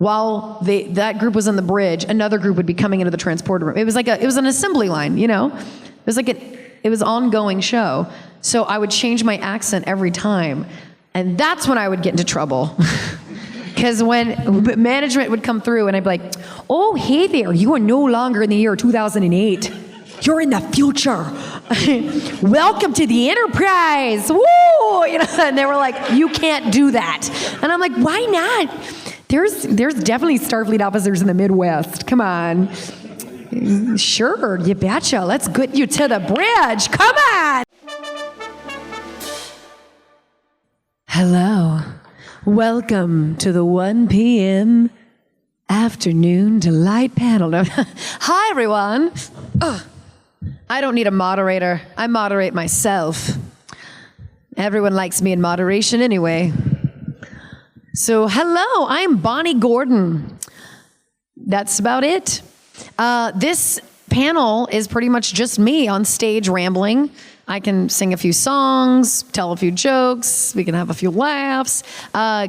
while that group was on the bridge, another group would be coming into the transporter room. It was an assembly line, you know? It was an ongoing show. So I would change my accent every time. And that's when I would get into trouble. Because when management would come through and I'd be like, oh, hey there, you are no longer in the year 2008. You're in the future. Welcome to the Enterprise. Woo! You know, and they were like, you can't do that. And I'm like, why not? There's definitely Starfleet officers in the Midwest. Come on. Sure, you betcha. Let's get you to the bridge. Come on. Hello. Welcome to the 1 p.m. afternoon delight panel. Hi, everyone. I don't need a moderator. I moderate myself. Everyone likes me in moderation anyway. So, hello, I'm Bonnie Gordon. That's about it. This panel is pretty much just me on stage rambling. I can sing a few songs, tell a few jokes, we can have a few laughs,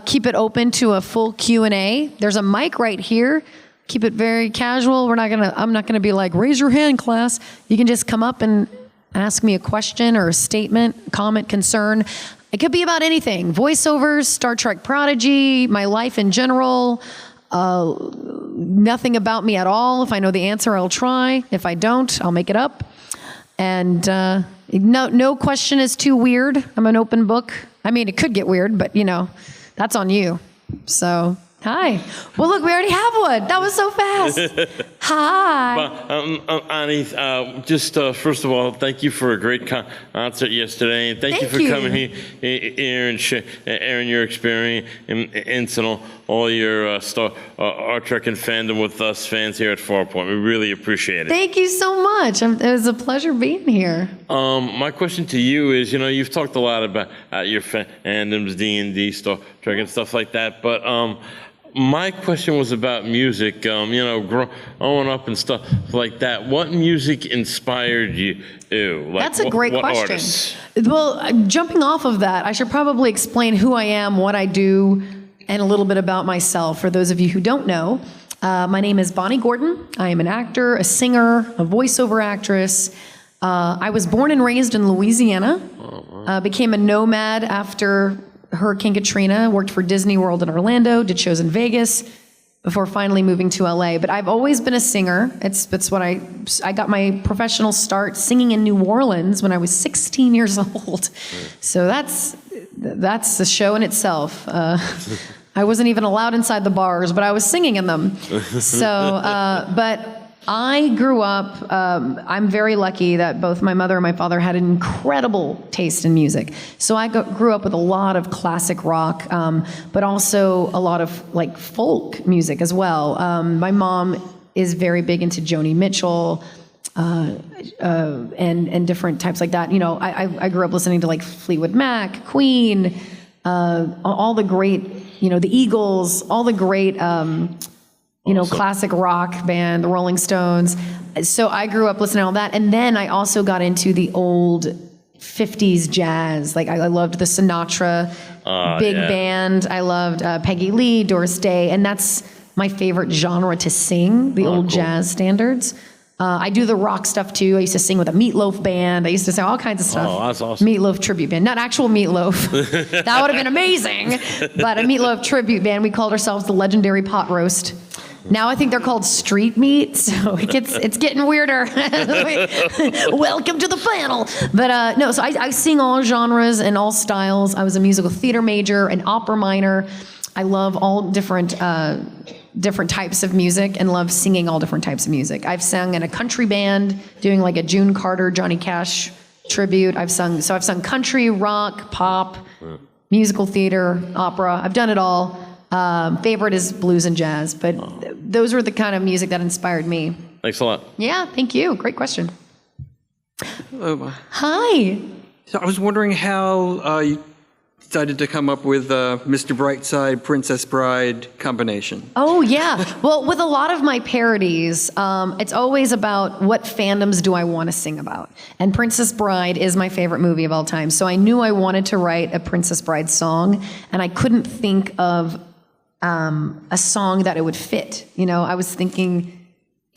keep it open to a full Q&A. There's a mic right here. Keep it very casual. I'm not gonna be like, raise your hand, class. You can just come up and ask me a question or a statement, comment, concern. It could be about anything. Voiceovers, Star Trek Prodigy, my life in general, nothing about me at all. If I know the answer, I'll try. If I don't, I'll make it up. And no question is too weird. I'm an open book. I mean, it could get weird, but you know, that's on you. So, hi. Well, look, we already have one. That was so fast. Hi. Annie, first of all, thank you for a great concert yesterday. And thank you for coming here and sharing your experience and all your Star Trek and fandom with us fans here at Farpoint. We really appreciate it. Thank you so much. It was a pleasure being here. My question to you is, you know, you've talked a lot about your fandoms, D&D, Star Trek and stuff like that, but my question was about music, you know, growing up and stuff like that. What music inspired you? Like, that's a great question. Artists? Well, jumping off of that, I should probably explain who I am, what I do, and a little bit about myself. For those of you who don't know, my name is Bonnie Gordon. I am an actor, a singer, a voiceover actress. I was born and raised in Louisiana, became a nomad after Hurricane Katrina, worked for Disney World in Orlando, did shows in Vegas before finally moving to LA. But I've always been a singer. It's what I got my professional start singing in New Orleans when I was 16 years old. So that's the show in itself. I wasn't even allowed inside the bars, but I was singing in them. So, but I grew up, I'm very lucky that both my mother and my father had an incredible taste in music. So I grew up with a lot of classic rock, but also a lot of like folk music as well. My mom is very big into Joni Mitchell, and different types like that. You know, I grew up listening to like Fleetwood Mac, Queen, all the great, you know, the Eagles, all the great, you know, classic rock band, the Rolling Stones. So I grew up listening to all that. And then I also got into the old 50s jazz. Like I loved the Sinatra big band. I loved Peggy Lee, Doris Day. And that's my favorite genre to sing, the old jazz standards. I do the rock stuff too. I used to sing with a Meatloaf band. I used to sing all kinds of stuff. Oh, that's awesome. Meatloaf tribute band. Not actual Meatloaf. That would have been amazing. But a Meatloaf tribute band. We called ourselves the Legendary Pot Roast. Now I think they're called Street Meat, so it's getting weirder. Welcome to the panel. But no, so I sing all genres and all styles. I was a musical theater major, an opera minor. I love all different types of music and love singing all different types of music. I've sung in a country band doing like a June Carter, Johnny Cash tribute. I've sung country, rock, pop, musical theater, opera. I've done it all. Favorite is blues and jazz, but those were the kind of music that inspired me. Thanks a lot. Yeah, thank you. Great question. Hello. Hi. So I was wondering how you decided to come up with Mr. Brightside, Princess Bride combination. Oh, yeah. Well, with a lot of my parodies, it's always about what fandoms do I want to sing about. And Princess Bride is my favorite movie of all time. So I knew I wanted to write a Princess Bride song, and I couldn't think of a song that it would fit. I was thinking,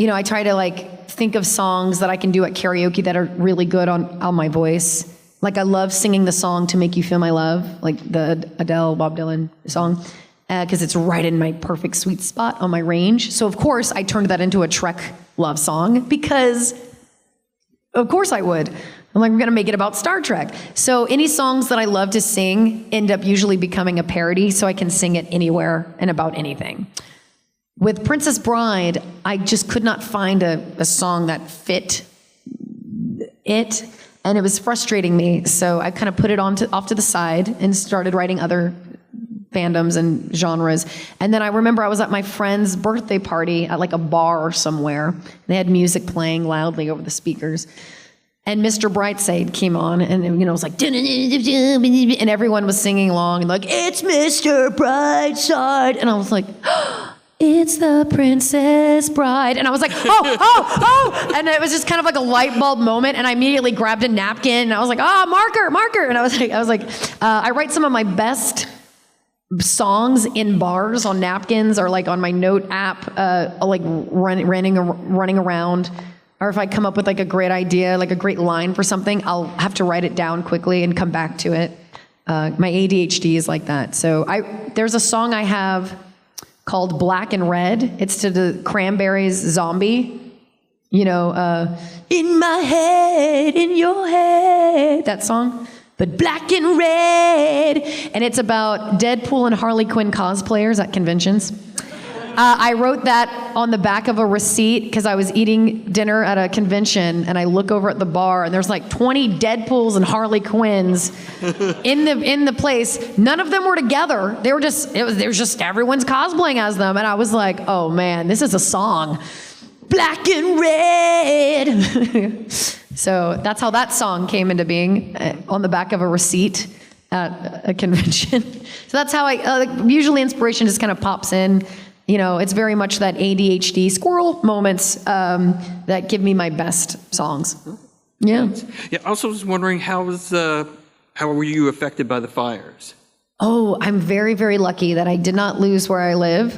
I try to like think of songs that I can do at karaoke that are really good on my voice. Like I love singing the song To Make You Feel My Love, like the Adele, Bob Dylan song, because it's right in my perfect sweet spot on my range. So of course I turned that into a Trek love song because of course I would. I'm like, we're going to make it about Star Trek. So any songs that I love to sing end up usually becoming a parody, so I can sing it anywhere and about anything. With Princess Bride, I just could not find a song that fit it, and it was frustrating me. So I kind of put it off to the side and started writing other fandoms and genres. And then I remember I was at my friend's birthday party at like a bar somewhere. They had music playing loudly over the speakers. And Mr. Brightside came on, and it was like, and everyone was singing along, and like, it's Mr. Brightside, and I was like, it's the Princess Bride, and I was like, oh, and it was just kind of like a light bulb moment, and I immediately grabbed a napkin, and I was like, marker, and I was like, I write some of my best songs in bars on napkins or like on my note app, like running around. Or if I come up with like a great idea, like a great line for something, I'll have to write it down quickly and come back to it. My ADHD is like that. So there's a song I have called Black and Red. It's to the Cranberries' Zombie. In my head, in your head, that song. But black and red. And it's about Deadpool and Harley Quinn cosplayers at conventions. I wrote that on the back of a receipt because I was eating dinner at a convention, and I look over at the bar, and there's like 20 Deadpools and Harley Quinns in the place. None of them were together. They were just everyone's cosplaying as them, and I was like, oh man, this is a song, black and red. So that's how that song came into being, on the back of a receipt at a convention. So that's how usually inspiration just kind of pops in. It's very much that ADHD squirrel moments that give me my best songs. Yeah. Yeah. I also was wondering how were you affected by the fires? Oh, I'm very, very lucky that I did not lose where I live.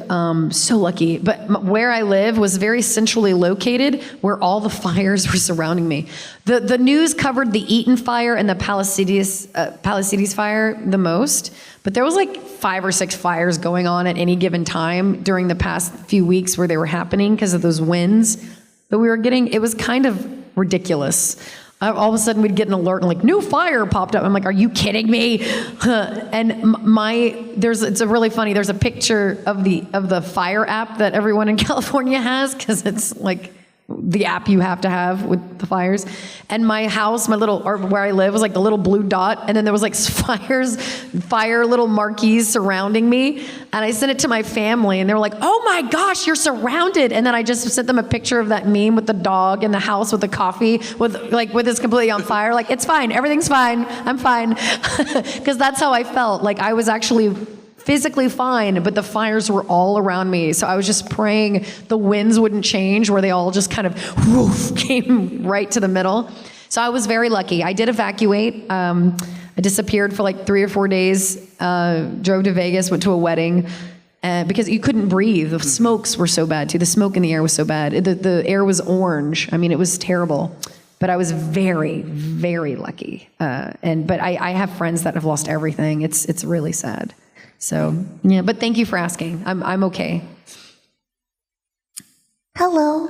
So lucky. But where I live was very centrally located, where all the fires were surrounding me. The news covered the Eaton fire and the Palisades fire the most. But there was like 5 or 6 fires going on at any given time during the past few weeks where they were happening because of those winds that we were getting. It was kind of ridiculous. All of a sudden we'd get an alert and like, new fire popped up. I'm like, are you kidding me? And it's a really funny, there's a picture of the fire app that everyone in California has, because it's like the app you have to have with the fires. And my house, where I live, was like the little blue dot, and then there was like fire little marquees surrounding me. And I sent it to my family, and they were like, oh my gosh, you're surrounded. And then I just sent them a picture of that meme with the dog in the house with the coffee with this completely on fire. Like, it's fine, everything's fine, I'm fine. Because that's how I felt. Like I was actually physically fine, but the fires were all around me. So I was just praying the winds wouldn't change, where they all just kind of came right to the middle. So I was very lucky. I did evacuate. I disappeared for like 3 or 4 days, drove to Vegas, went to a wedding, because you couldn't breathe. The smokes were so bad too. The smoke in the air was so bad. The air was orange. I mean, it was terrible. But I was very, very lucky. But I have friends that have lost everything. It's really sad. So, yeah, but thank you for asking. I'm okay. Hello.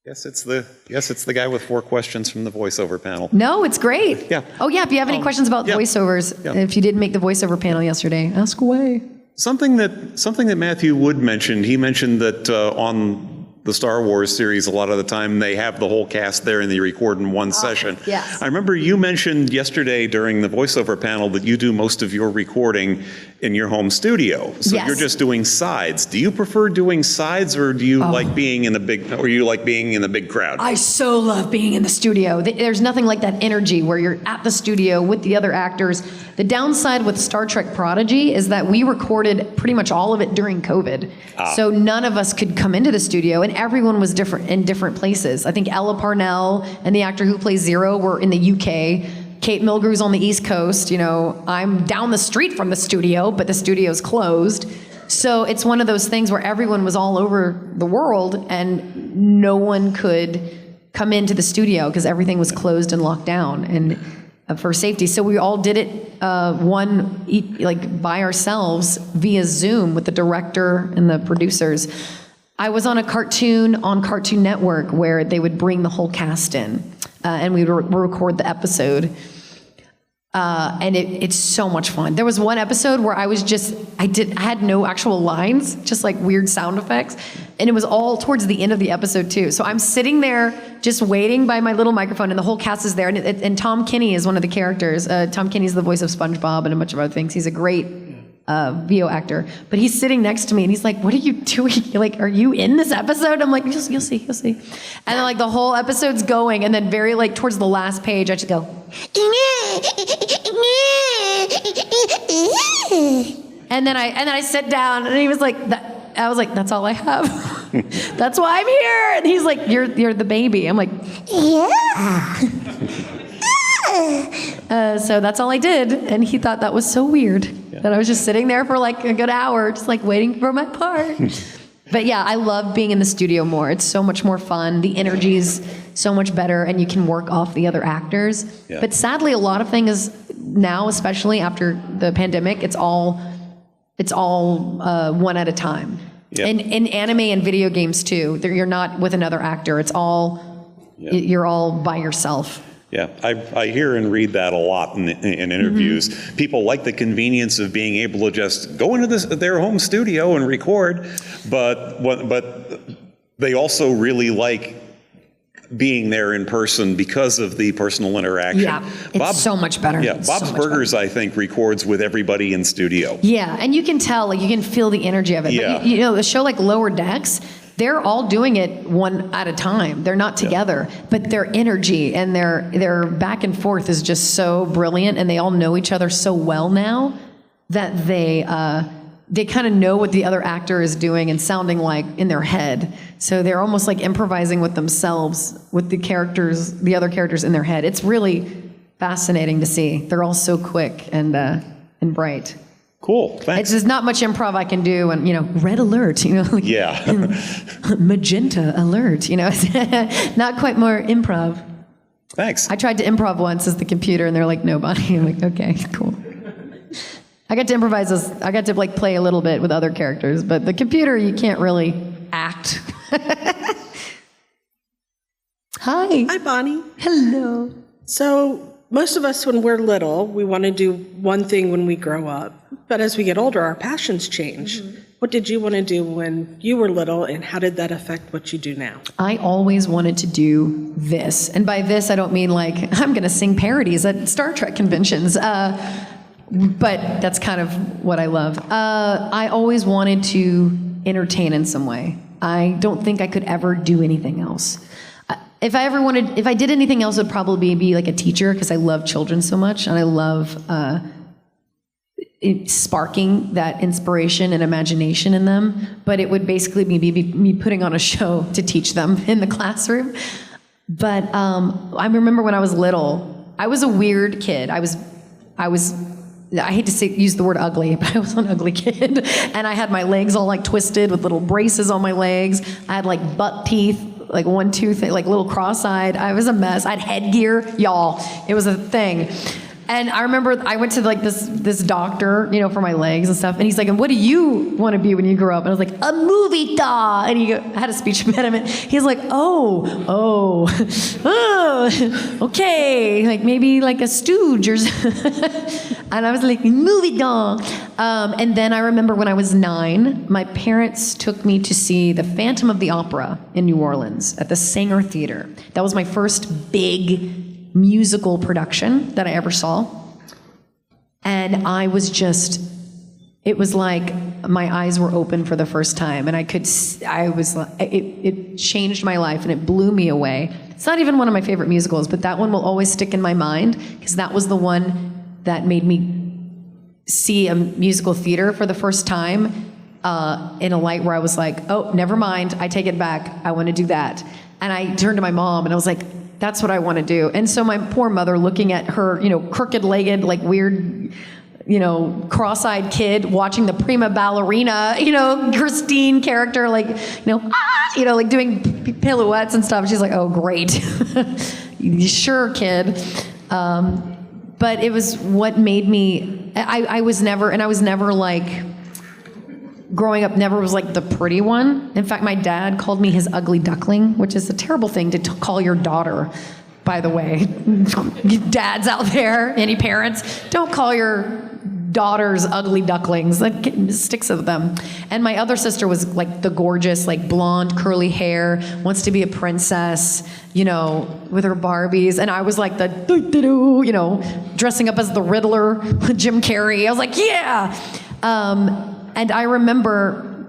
Yes, it's the guy with 4 questions from the voiceover panel. No, it's great. Yeah. Oh, yeah, if you have any questions about voiceovers, if you didn't make the voiceover panel yesterday, ask away. Something that Matthew Wood mentioned, he mentioned that on the Star Wars series, a lot of the time they have the whole cast there and they record in one session. Yes. I remember you mentioned yesterday during the voiceover panel that you do most of your recording in your home studio. So Yes. You're just doing sides. Do you prefer doing sides, or do you like being in the big crowd? I so love being in the studio. There's nothing like that energy where you're at the studio with the other actors. The downside with Star Trek Prodigy is that we recorded pretty much all of it during COVID. So none of us could come into the studio, and everyone was in different places. I think Ella Parnell and the actor who plays Zero were in the UK. Kate Milgrew's on the East Coast, I'm down the street from the studio, but the studio's closed. So it's one of those things where everyone was all over the world and no one could come into the studio because everything was closed and locked down and for safety. So we all did it by ourselves via Zoom with the director and the producers. I was on a cartoon on Cartoon Network where they would bring the whole cast in and we would record the episode. And it's so much fun. There was one episode where I had no actual lines, just like weird sound effects. And it was all towards the end of the episode too. So I'm sitting there just waiting by my little microphone and the whole cast is there. And Tom Kenny is one of the characters. Tom Kenny's the voice of SpongeBob and a bunch of other things. He's a great VO actor, but he's sitting next to me and he's like, "What are you doing? Like, are you in this episode?" I'm like, you'll see. And then like the whole episode's going, and then very like towards the last page, I just go, and then I sit down, and he was like, I was like, "That's all I have. That's why I'm here." And he's like, "You're the baby." I'm like, "Yeah." So that's all I did, and he thought that was so weird that I was just sitting there for like a good hour, just like waiting for my part. But yeah, I love being in the studio more. It's so much more fun. The energy's so much better, and you can work off the other actors. Yeah. But sadly, a lot of things now, especially after the pandemic, it's all one at a time. Yeah. And in anime and video games too, you're not with another actor. It's all you're all by yourself. Yeah, I hear and read that a lot in interviews. Mm-hmm. People like the convenience of being able to just go into their home studio and record, but they also really like being there in person because of the personal interaction. Yeah, it's so much better. Yeah, Bob's Burgers, I think, records with everybody in studio. Yeah, and you can tell, like, you can feel the energy of it. Yeah. But, a show like Lower Decks, they're all doing it one at a time. They're not together, but their energy and their back and forth is just so brilliant, and they all know each other so well now that they kind of know what the other actor is doing and sounding like in their head. So they're almost like improvising with themselves, with the other characters in their head. It's really fascinating to see. They're all so quick and bright. Cool, thanks. There's not much improv I can do, and red alert, magenta alert, not quite more improv. Thanks. I tried to improv once as the computer, and they're like, "No, Bonnie." I'm like, "Okay, cool." I got to improvise I got to play a little bit with other characters, but the computer, you can't really act. Hi, Bonnie. Hello. So most of us, when we're little, we want to do one thing when we grow up. But as we get older, our passions change. Mm-hmm. What did you want to do when you were little, and how did that affect what you do now? I always wanted to do this. And by this, I don't mean like, I'm going to sing parodies at Star Trek conventions. But that's kind of what I love. I always wanted to entertain in some way. I don't think I could ever do anything else. If I did anything else, it would probably be like a teacher, because I love children so much, and I love sparking that inspiration and imagination in them. But it would basically be me putting on a show to teach them in the classroom. But I remember when I was little, I was a weird kid. I hate to use the word ugly, but I was an ugly kid. And I had my legs all like twisted with little braces on my legs. I had like buck teeth, like one tooth, like little cross-eyed. I was a mess. I had headgear, y'all. It was a thing. And I remember I went to like this doctor, for my legs and stuff. And he's like, "And what do you want to be when you grow up?" And I was like, "A movie star." And I had a speech impediment. He's like, oh, okay. Like maybe like a stooge or something. And I was like, "Movie star." And then I remember when I was 9, my parents took me to see the Phantom of the Opera in New Orleans at the Sanger Theater. That was my first big musical production that I ever saw. And I was it was like my eyes were open for the first time, and it changed my life, and it blew me away. It's not even one of my favorite musicals, but that one will always stick in my mind, because that was the one that made me see a musical theater for the first time in a light where I was like, "Oh, never mind, I take it back. I want to do that." And I turned to my mom and I was like, That's what I want to do. And so my poor mother, looking at her, crooked-legged, like weird, cross-eyed kid watching the prima ballerina, Christine character, like doing pirouettes and stuff. She's like, oh, great. Sure, kid. But it was what made me, I was never like, growing up, never was like the pretty one. In fact, my dad called me his ugly duckling, which is a terrible thing to call your daughter, by the way. Dads out there, any parents, don't call your daughters ugly ducklings. That sticks with them. And my other sister was like the gorgeous, like blonde, curly hair, wants to be a princess, with her Barbies. And I was like the, dressing up as the Riddler, Jim Carrey. I was like, yeah. And I remember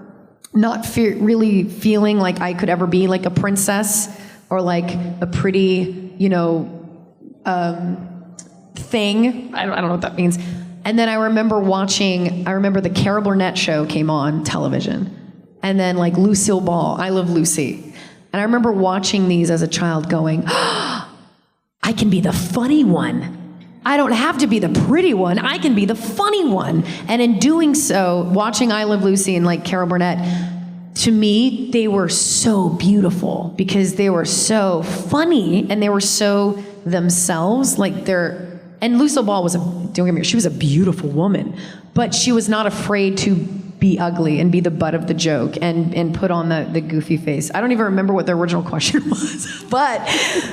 not really feeling like I could ever be like a princess or like a pretty, thing. I don't know what that means. And then I remember the Carol Burnett show came on television. And then like Lucille Ball, I Love Lucy. And I remember watching these as a child going, I can be the funny one. I don't have to be the pretty one. I can be the funny one. And in doing so, watching I Love Lucy and like Carol Burnett, to me, they were so beautiful because they were so funny and they were so themselves. And Lucille Ball don't get me wrong, she was a beautiful woman, but she was not afraid to be ugly and be the butt of the joke and put on the goofy face. I don't even remember what the original question was, but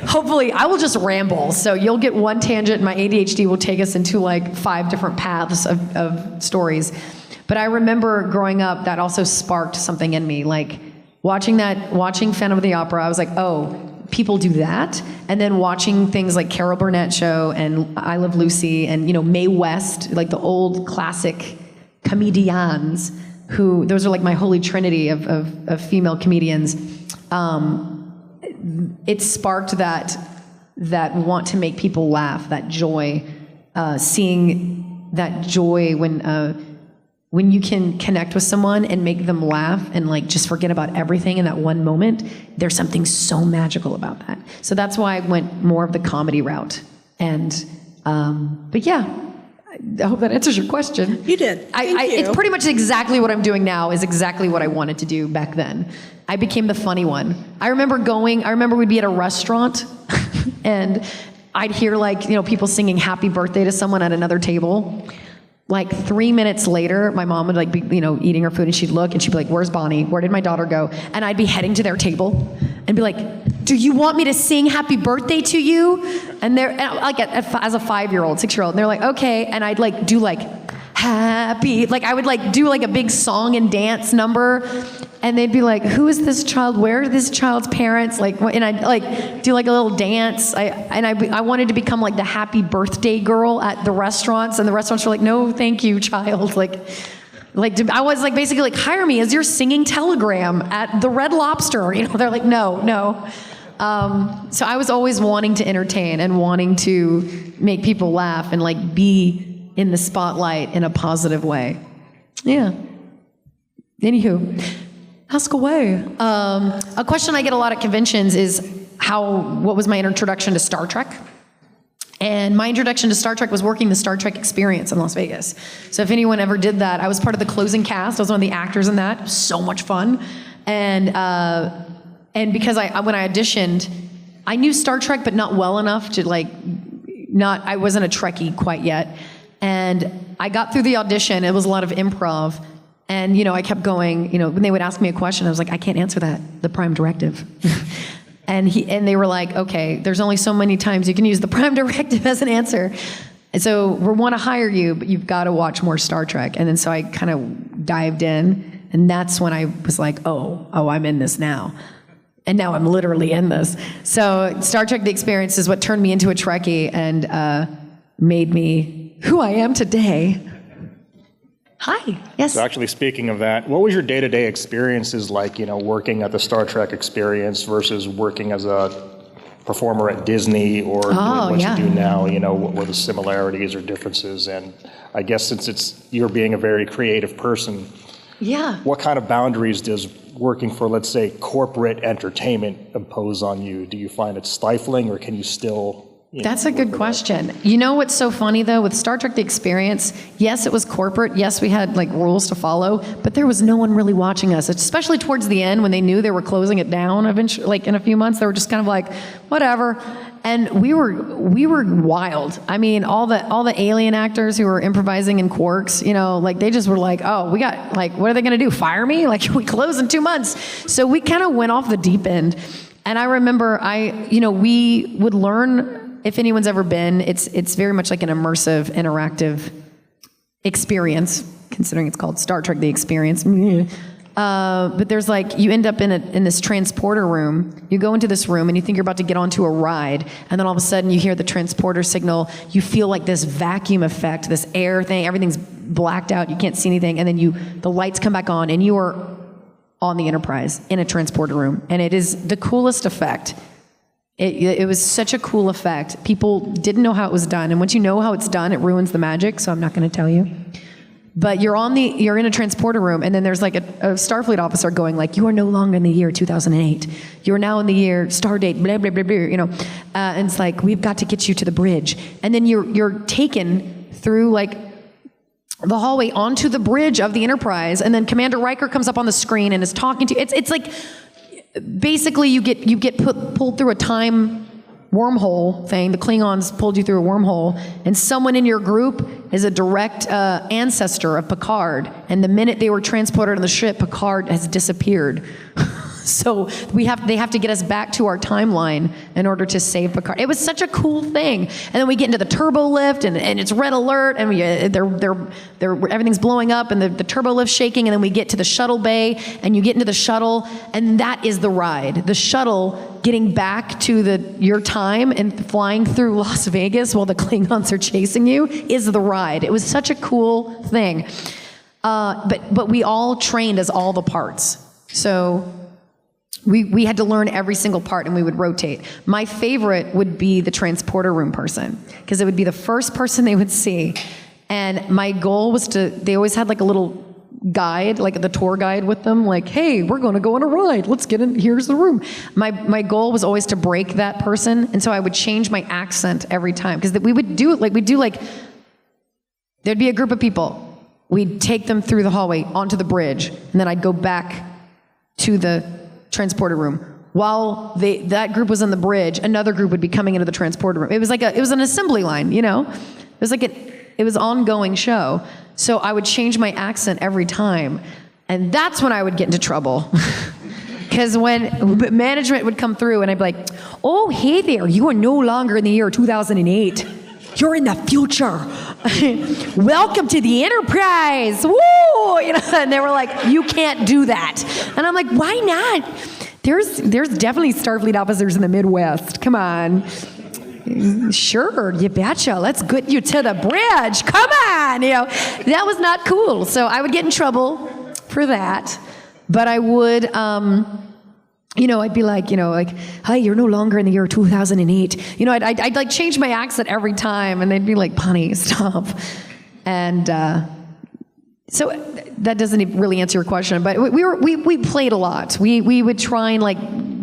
hopefully I will just ramble. So you'll get one tangent and my ADHD will take us into like 5 different paths of stories. But I remember growing up, that also sparked something in me. Like watching Phantom of the Opera, I was like, oh, people do that. And then watching things like Carol Burnett show and I Love Lucy and, Mae West, like the old classic comedians those are like my holy trinity of female comedians. It sparked that want to make people laugh, that joy, seeing that joy when you can connect with someone and make them laugh and like just forget about everything in that one moment. There's something so magical about that. So that's why I went more of the comedy route. And but yeah, I hope that answers your question. You did. Thank you. It's pretty much exactly what I'm doing now is exactly what I wanted to do back then. I became the funny one. I remember we'd be at a restaurant and I'd hear like, people singing happy birthday to someone at another table. Like 3 minutes later, my mom would like be, eating her food and she'd look and she'd be like, where's Bonnie? Where did my daughter go? And I'd be heading to their table and be like, do you want me to sing happy birthday to you? And they're like, as a 5-year-old, 6-year-old, and they're like, okay. And I'd like do like happy, like I would like do like a big song and dance number. And they'd be like, who is this child? Where are this child's parents? Like, and I'd like do like a little dance. I wanted to become like the happy birthday girl at the restaurants. And the restaurants were like, no, thank you, child. I was like, basically like, hire me as your singing telegram at the Red Lobster. They're like, no. So I was always wanting to entertain and wanting to make people laugh and like be in the spotlight in a positive way. Yeah. Anywho, ask away. A question I get a lot at conventions is what was my introduction to Star Trek? And my introduction to Star Trek was working the Star Trek Experience in Las Vegas. So if anyone ever did that, I was part of the closing cast. I was one of the actors in that. It was so much fun. And because when I auditioned, I knew Star Trek, but not well enough to I wasn't a Trekkie quite yet. And I got through the audition. It was a lot of improv. And, I kept going, when they would ask me a question, I was like, I can't answer that, the prime directive. and they were like, okay, there's only so many times you can use the prime directive as an answer. And so we want to hire you, but you've got to watch more Star Trek. And then so I kind of dived in, and that's when I was like, oh, I'm in this now. And now I'm literally in this. So Star Trek The Experience is what turned me into a Trekkie and made me who I am today. Hi, yes. So actually, speaking of that, what was your day-to-day experiences like, working at the Star Trek Experience versus working as a performer at Disney or doing what you do now? What were the similarities or differences? And I guess since you're being a very creative person, yeah. What kind of boundaries does working for, let's say, corporate entertainment impose on you? Do you find it stifling, or can you still... That's a good question. You know what's so funny, though, with Star Trek The Experience, yes, it was corporate, yes, we had like rules to follow, but there was no one really watching us, especially towards the end when they knew they were closing it down eventually, like in a few months. They were just kind of like, whatever. And we were wild. I mean, all the alien actors who were improvising in Quarks, like they just were like, oh, we got, like, what are they going to do, fire me? Like, we close in 2 months. So we kind of went off the deep end. And I remember we would learn. If anyone's ever been, it's very much like an immersive, interactive experience, considering it's called Star Trek The Experience. But there's like, you end up in this transporter room. You go into this room and you think you're about to get onto a ride, and then all of a sudden you hear the transporter signal. You feel like this vacuum effect, this air thing, everything's blacked out, you can't see anything, and then the lights come back on, and you are on the Enterprise in a transporter room. And it is the coolest effect. It was such a cool effect. People didn't know how it was done, and once you know how it's done, it ruins the magic, so I'm not going to tell you. But you're in a transporter room, and then there's like a Starfleet officer going like, you are no longer in the year 2008. You're now in the year stardate, blah, blah, blah, blah, and it's like, we've got to get you to the bridge. And then you're taken through like the hallway onto the bridge of the Enterprise, and then Commander Riker comes up on the screen and is talking to you. It's like, basically, you get pulled through a time wormhole thing. The Klingons pulled you through a wormhole, and someone in your group is a direct ancestor of Picard. And the minute they were transported on the ship, Picard has disappeared. So they have to get us back to our timeline in order to save Picard. It was such a cool thing. And then we get into the turbo lift, and it's red alert, and everything's blowing up, and the turbo lift's shaking, and then we get to the shuttle bay, and you get into the shuttle, and that is the ride. The shuttle getting back to your time and flying through Las Vegas while the Klingons are chasing you is the ride. It was such a cool thing. But we all trained as all the parts. So we had to learn every single part, and we would rotate. My favorite would be the transporter room person, because it would be the first person they would see. And my goal was they always had like a little guide, like the tour guide with them, like, hey, we're going to go on a ride. Let's get in. Here's the room. My goal was always to break that person. And so I would change my accent every time, because we would do it like, there'd be a group of people. We'd take them through the hallway onto the bridge, and then I'd go back to the transporter room. While that group was on the bridge, another group would be coming into the transporter room. It was an assembly line, It was like it was an ongoing show. So I would change my accent every time, and that's when I would get into trouble. Because when management would come through, and I'd be like, "Oh, hey there, you are no longer in the year 2008. You're in the future. Welcome to the Enterprise. Woo!" And they were like, "You can't do that." And I'm like, "Why not? There's definitely Starfleet officers in the Midwest. Come on." "Sure, you betcha. Let's get you to the bridge. Come on." That was not cool. So I would get in trouble for that. But I would, I'd be like, "Hey, you're no longer in the year 2008. I'd like change my accent every time, and they'd be like, "Bonnie, stop." And so that doesn't really answer your question, but we played a lot. We would try and like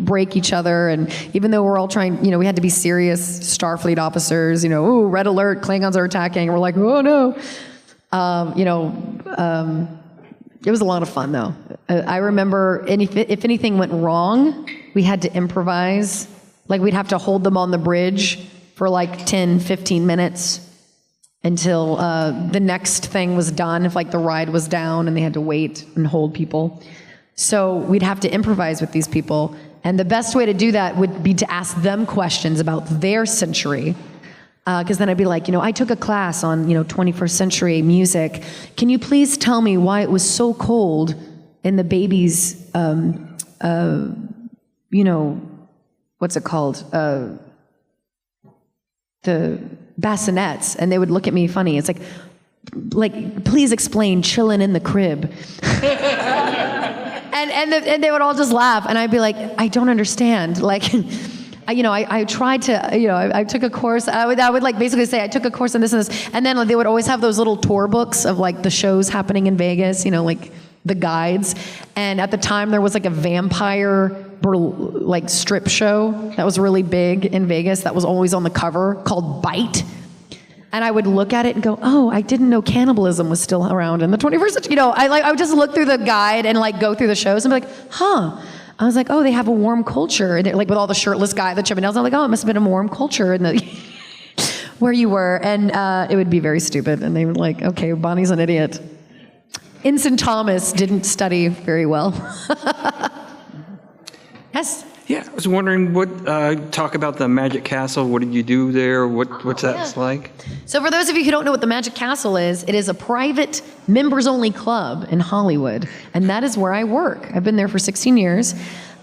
break each other, and even though we're all trying, we had to be serious Starfleet officers. Ooh, red alert, Klingons are attacking. And we're like, "Oh no." It was a lot of fun, though. I remember, and if anything went wrong, we had to improvise. Like, we'd have to hold them on the bridge for like 10, 15 minutes until the next thing was done, if like the ride was down and they had to wait and hold people. So we'd have to improvise with these people. And the best way to do that would be to ask them questions about their century. Because then I'd be like, I took a class on, 21st century music. Can you please tell me why it was so cold in the baby's, what's it called? The bassinets. And they would look at me funny. It's like, please explain chillin' in the crib. and they would all just laugh. And I'd be like, I don't understand. Like, I tried to, I took a course. I would like basically say I took a course on this and this, and then they would always have those little tour books of like the shows happening in Vegas, like the guides. And at the time, there was like a vampire like strip show that was really big in Vegas that was always on the cover called Bite. And I would look at it and go, oh, I didn't know cannibalism was still around in the 21st century. You know, I would just look through the guide and like go through the shows and be like, huh. I was like, oh, they have a warm culture. And like with all the shirtless guy, the Chippendales, I'm like, oh, it must have been a warm culture in the where you were. And it would be very stupid. And they were like, okay, Bonnie's an idiot. Ensign Thomas didn't study very well. Yes? Yeah, I was wondering talk about the Magic Castle. What did you do there? What's that like? So for those of you who don't know what the Magic Castle is, it is a private members-only club in Hollywood, and that is where I work. I've been there for 16 years.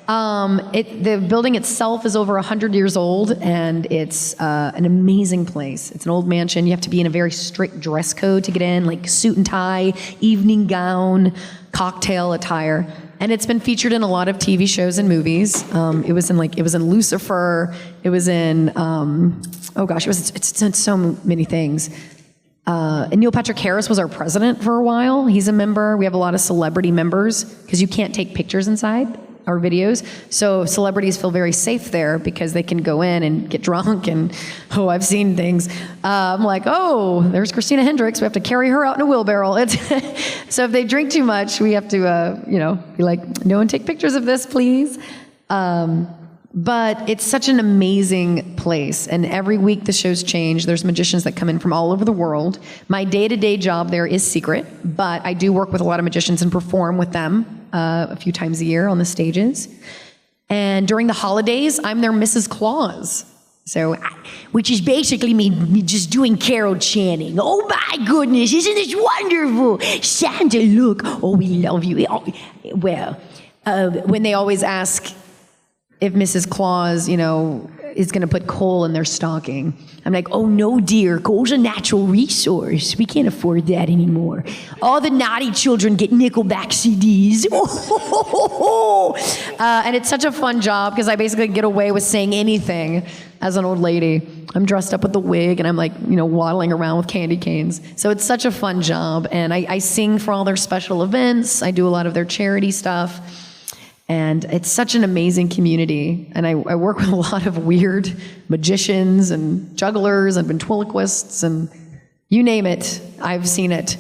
The building itself is over 100 years old, and it's an amazing place. It's an old mansion. You have to be in a very strict dress code to get in, like suit and tie, evening gown, cocktail attire. And it's been featured in a lot of TV shows and movies. It was in Lucifer. It was in it's in so many things. And Neil Patrick Harris was our president for a while. He's a member. We have a lot of celebrity members because you can't take pictures inside our videos. So celebrities feel very safe there because they can go in and get drunk and, oh, I've seen things. I'm like, oh, there's Christina Hendricks. We have to carry her out in a wheelbarrow. So if they drink too much, we have to, be like, no one take pictures of this, please. But it's such an amazing place. And every week the shows change. There's magicians that come in from all over the world. My day-to-day job there is secret, but I do work with a lot of magicians and perform with them a few times a year on the stages. And during the holidays, I'm their Mrs. Claus. So, which is basically me just doing carol chanting. Oh my goodness, isn't this wonderful? Santa, look. Oh, we love you. Well, when they always ask if Mrs. Claus, is going to put coal in their stocking, I'm like, oh no, dear, coal's a natural resource. We can't afford that anymore. All the naughty children get Nickelback CDs. And it's such a fun job because I basically get away with saying anything as an old lady. I'm dressed up with the wig and I'm like, waddling around with candy canes. So it's such a fun job. And I sing for all their special events. I do a lot of their charity stuff. And it's such an amazing community. And I work with a lot of weird magicians and jugglers and ventriloquists and you name it, I've seen it.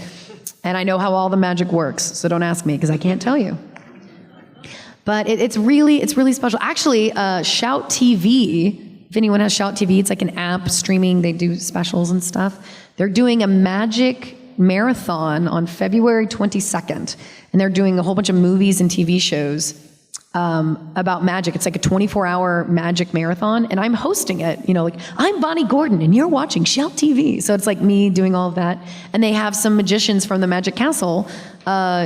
And I know how all the magic works. So don't ask me because I can't tell you. But it's really special. Actually, Shout TV, if anyone has Shout TV, it's like an app streaming. They do specials and stuff. They're doing a magic marathon on February 22nd. And they're doing a whole bunch of movies and TV shows about magic. It's like a 24-hour magic marathon, and I'm hosting it. I'm Bonnie Gordon, and you're watching Shout TV. So it's like me doing all of that. And they have some magicians from the Magic Castle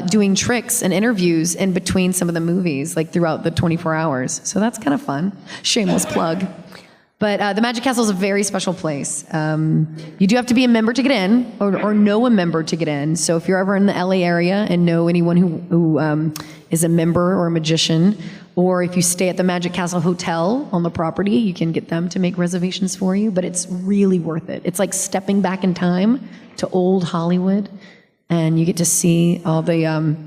doing tricks and interviews in between some of the movies, like throughout the 24 hours. So that's kind of fun. Shameless plug. But the Magic Castle is a very special place. You do have to be a member to get in, or know a member to get in. So if you're ever in the LA area and know anyone who is a member or a magician, or if you stay at the Magic Castle Hotel on the property, you can get them to make reservations for you. But it's really worth it. It's like stepping back in time to old Hollywood, and you get to see all the.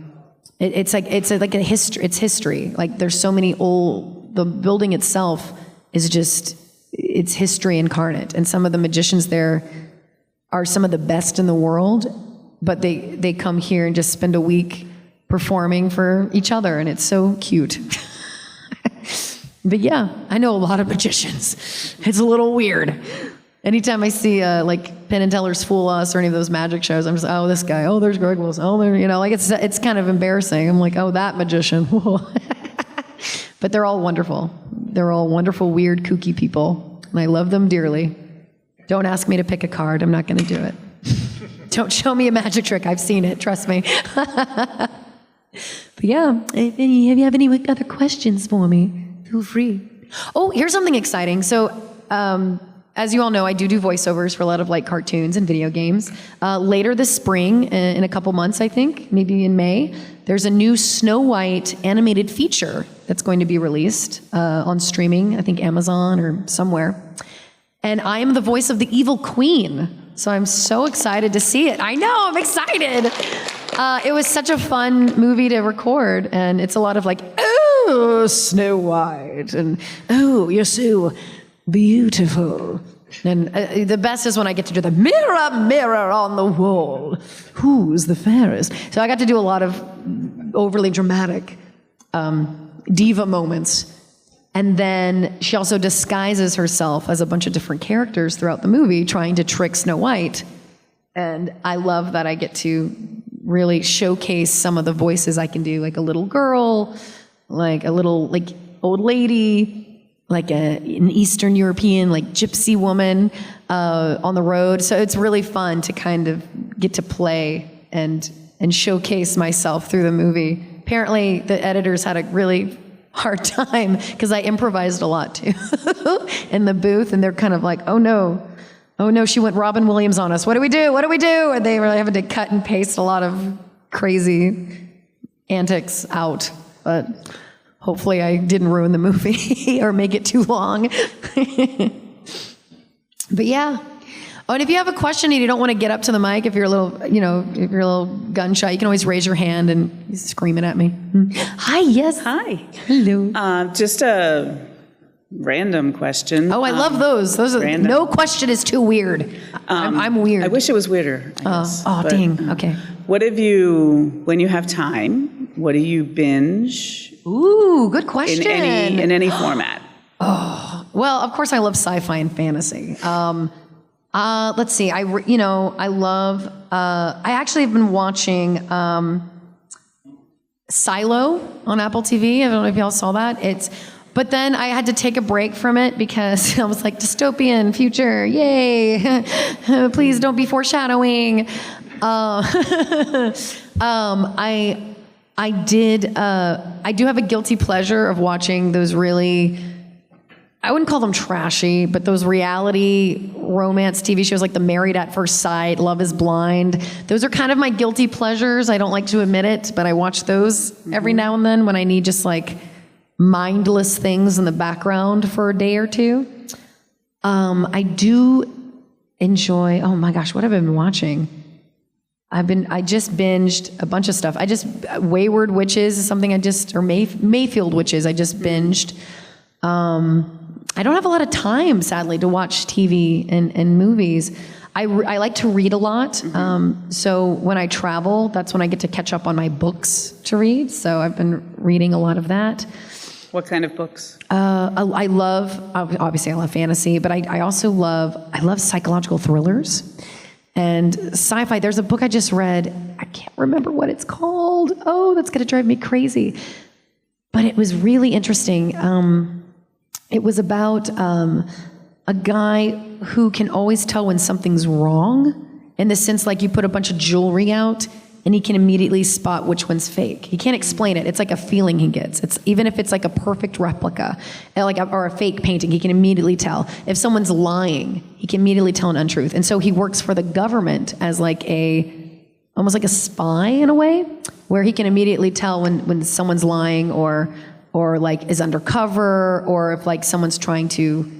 It's like a history. It's history. Like there's so many old. The building itself is just. It's history incarnate, and some of the magicians there are some of the best in the world, but they come here and just spend a week performing for each other, and it's so cute. But yeah, I know a lot of magicians. It's a little weird. Anytime I see like Penn and Teller's Fool Us or any of those magic shows, I'm just, oh, this guy, oh, there's Greg Wilson, oh, there, like it's kind of embarrassing. I'm like, oh, that magician. But they're all wonderful. They're all wonderful, weird, kooky people, and I love them dearly. Don't ask me to pick a card. I'm not going to do it. Don't show me a magic trick. I've seen it. Trust me. But yeah, if you have any other questions for me, feel free. Oh, here's something exciting. So, as you all know, I do voiceovers for a lot of like cartoons and video games. Later this spring, in a couple months, I think, maybe in May, there's a new Snow White animated feature that's going to be released on streaming, I think Amazon or somewhere. And I am the voice of the evil queen. So I'm so excited to see it. I know, I'm excited. It was such a fun movie to record, and it's a lot of like, oh, Snow White, and oh, you're so beautiful. And the best is when I get to do the mirror, mirror on the wall, who's the fairest? So I got to do a lot of overly dramatic diva moments. And then she also disguises herself as a bunch of different characters throughout the movie, trying to trick Snow White. And I love that I get to really showcase some of the voices I can do, like a little girl, like a little like old lady, like an Eastern European, like gypsy woman on the road. So it's really fun to kind of get to play and showcase myself through the movie. Apparently, the editors had a really hard time because I improvised a lot too in the booth, and they're kind of like, oh no, she went Robin Williams on us. What do we do? And they were having to cut and paste a lot of crazy antics out, but hopefully I didn't ruin the movie or make it too long. But yeah. Oh, and if you have a question and you don't want to get up to the mic, if you're a little, if you're a little gun shy, you can always raise your hand and scream it at me. Hi, yes. Hi. Hello. Just a random question. Oh, I love those. Those are random. No question is too weird. I'm weird. I wish it was weirder. I guess. But Dang. Okay. What have you, when you have time, what do you binge Ooh, good question. in any format? Well, of course, I love sci-fi and fantasy. Let's see. I love. I actually have been watching Silo on Apple TV. I don't know if y'all saw that. But then I had to take a break from it because I was like, dystopian future, yay! Please don't be foreshadowing. I do have a guilty pleasure of watching those really, I wouldn't call them trashy, but those reality romance TV shows like the Married at First Sight, Love is Blind. Those are kind of my guilty pleasures. I don't like to admit it, but I watch those every now and then when I need just like mindless things in the background for a day or two. I do enjoy, oh my gosh, what have I been watching? I just binged a bunch of stuff. Wayward Witches is something or Mayfield Witches, I just binged. I don't have a lot of time, sadly, to watch TV and movies. I like to read a lot. So when I travel, that's when I get to catch up on my books to read. So I've been reading a lot of that. What kind of books? I love fantasy, but I also love psychological thrillers and sci-fi. There's a book I just read. I can't remember what it's called. Oh, that's going to drive me crazy. But it was really interesting. It was about a guy who can always tell when something's wrong, in the sense like you put a bunch of jewelry out and he can immediately spot which one's fake. He can't explain it. It's like a feeling he gets. It's even if it's like a perfect replica, or a fake painting, he can immediately tell. If someone's lying, he can immediately tell an untruth. And so he works for the government as like almost like a spy in a way, where he can immediately tell when someone's lying or like is undercover, or if like someone's trying to,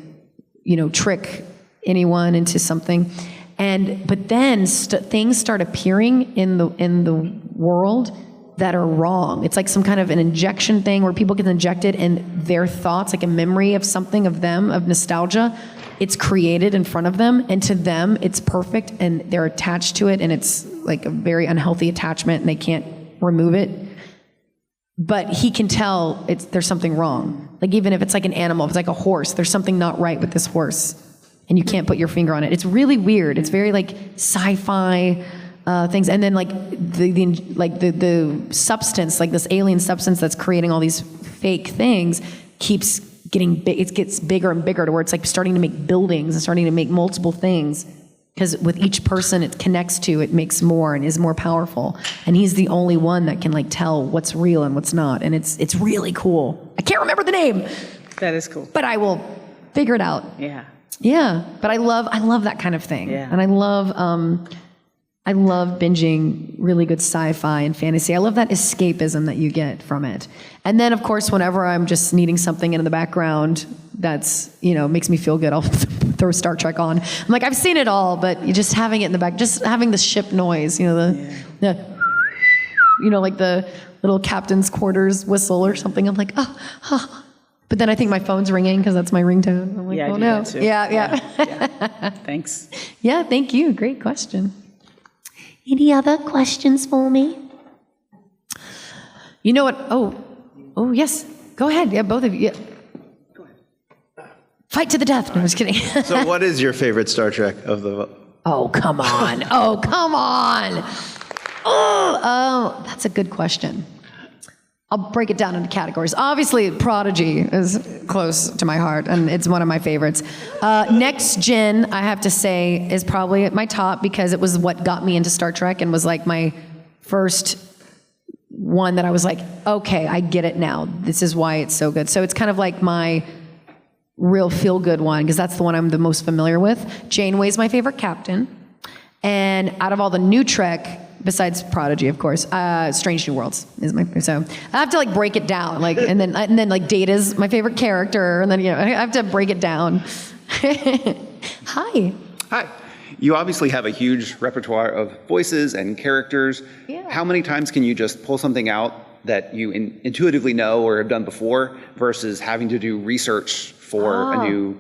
trick anyone into something. But then things start appearing in the world that are wrong. It's like some kind of an injection thing where people get injected and their thoughts, like a memory of something of them, of nostalgia, it's created in front of them, and to them it's perfect and they're attached to it, and it's like a very unhealthy attachment and they can't remove it. But he can tell there's something wrong. Like even if it's like an animal, if it's like a horse, there's something not right with this horse, and you can't put your finger on it. It's really weird. It's very like sci-fi things, and then like the substance, like this alien substance that's creating all these fake things, keeps getting big. It gets bigger and bigger to where it's like starting to make buildings and starting to make multiple things. Because with each person it connects to, it makes more and is more powerful. And he's the only one that can like tell what's real and what's not. And it's really cool. I can't remember the name. That is cool. But I will figure it out. Yeah. Yeah. But I love that kind of thing. Yeah. And I love binging really good sci-fi and fantasy. I love that escapism that you get from it. And then of course, whenever I'm just needing something in the background that's, makes me feel good, I'll throw Star Trek on. I'm like, I've seen it all, but you just having it in the back, just having the ship noise, the like the little captain's quarters whistle or something. I'm like, oh. But then I think my phone's ringing because that's my ringtone. I'm like, Yeah, I oh do no. that too. Yeah. Thanks. Yeah, thank you. Great question. Any other questions for me? You know what? Oh, yes. Go ahead. Yeah, both of you. Yeah. Go ahead. Fight to the death. No, I'm just kidding. So what is your favorite Star Trek of the... Oh, come on. Oh, come on. Oh, that's a good question. I'll break it down into categories. Obviously, Prodigy is close to my heart, and it's one of my favorites. Next Gen, I have to say, is probably at my top because it was what got me into Star Trek and was like my first one that I was like, okay, I get it now. This is why it's so good. So it's kind of like my real feel-good one because that's the one I'm the most familiar with. Janeway's my favorite captain. And out of all the new Trek, besides Prodigy, of course, Strange New Worlds is my favorite. So I have to like break it down, like, and then like Data's my favorite character, and then I have to break it down. Hi. Hi. You obviously have a huge repertoire of voices and characters. Yeah. How many times can you just pull something out that you intuitively know or have done before versus having to do research for a new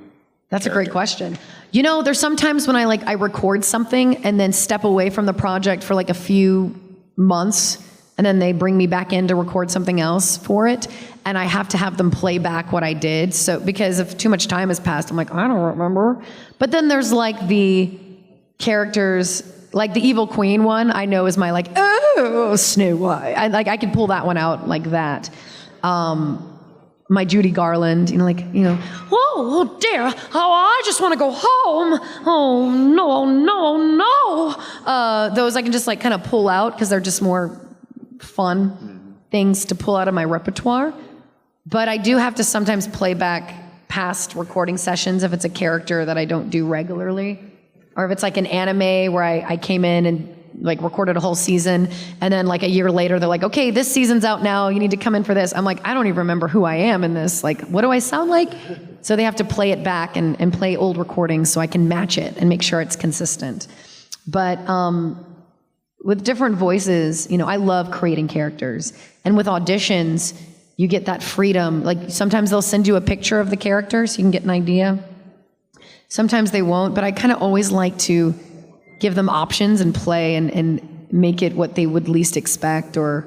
That's a great question. There's sometimes when I record something and then step away from the project for like a few months, and then they bring me back in to record something else for it, and I have to have them play back what I did. So because if too much time has passed, I'm like, I don't remember. But then there's like the characters, like the Evil Queen one, I know is my like, oh, Snow White. I could pull that one out like that. My Judy Garland, oh dear, I just want to go home. Oh no. Those I can just like kind of pull out because they're just more fun things to pull out of my repertoire. But I do have to sometimes play back past recording sessions if it's a character that I don't do regularly. Or if it's like an anime where I came in and like recorded a whole season, and then like a year later they're like, okay, this season's out now, you need to come in for this. I'm like, I don't even remember who I am in this. Like, what do I sound like? So they have to play it back and play old recordings so I can match it and make sure it's consistent. But with different voices, I love creating characters. And with auditions, you get that freedom. Like sometimes they'll send you a picture of the character so you can get an idea. Sometimes they won't, but I kind of always like to give them options and play and make it what they would least expect, or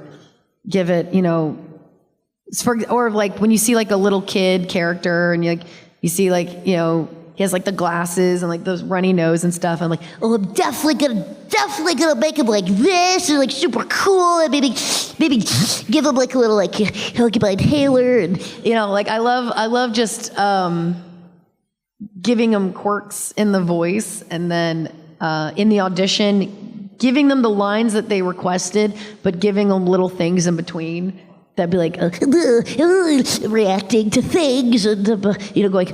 give it, or like when you see like a little kid character and you see like, he has like the glasses and like those runny nose and stuff. I'm like, oh, I'm definitely gonna make him like this and like super cool, and maybe give him like a little like inhaler, and I love just giving them quirks in the voice, and then in the audition, giving them the lines that they requested, but giving them little things in between that'd be like reacting to things and going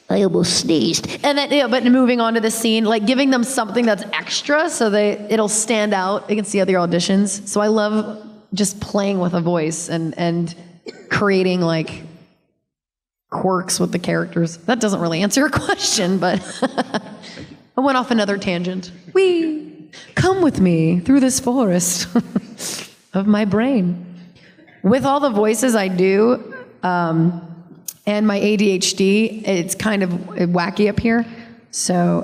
I almost sneezed, and then but moving on to the scene, like giving them something that's extra so it'll stand out against the other auditions. So I love just playing with a voice and creating like quirks with the characters. That doesn't really answer your question, but I went off another tangent. Come with me through this forest of my brain. With all the voices I do, and my ADHD, it's kind of wacky up here. So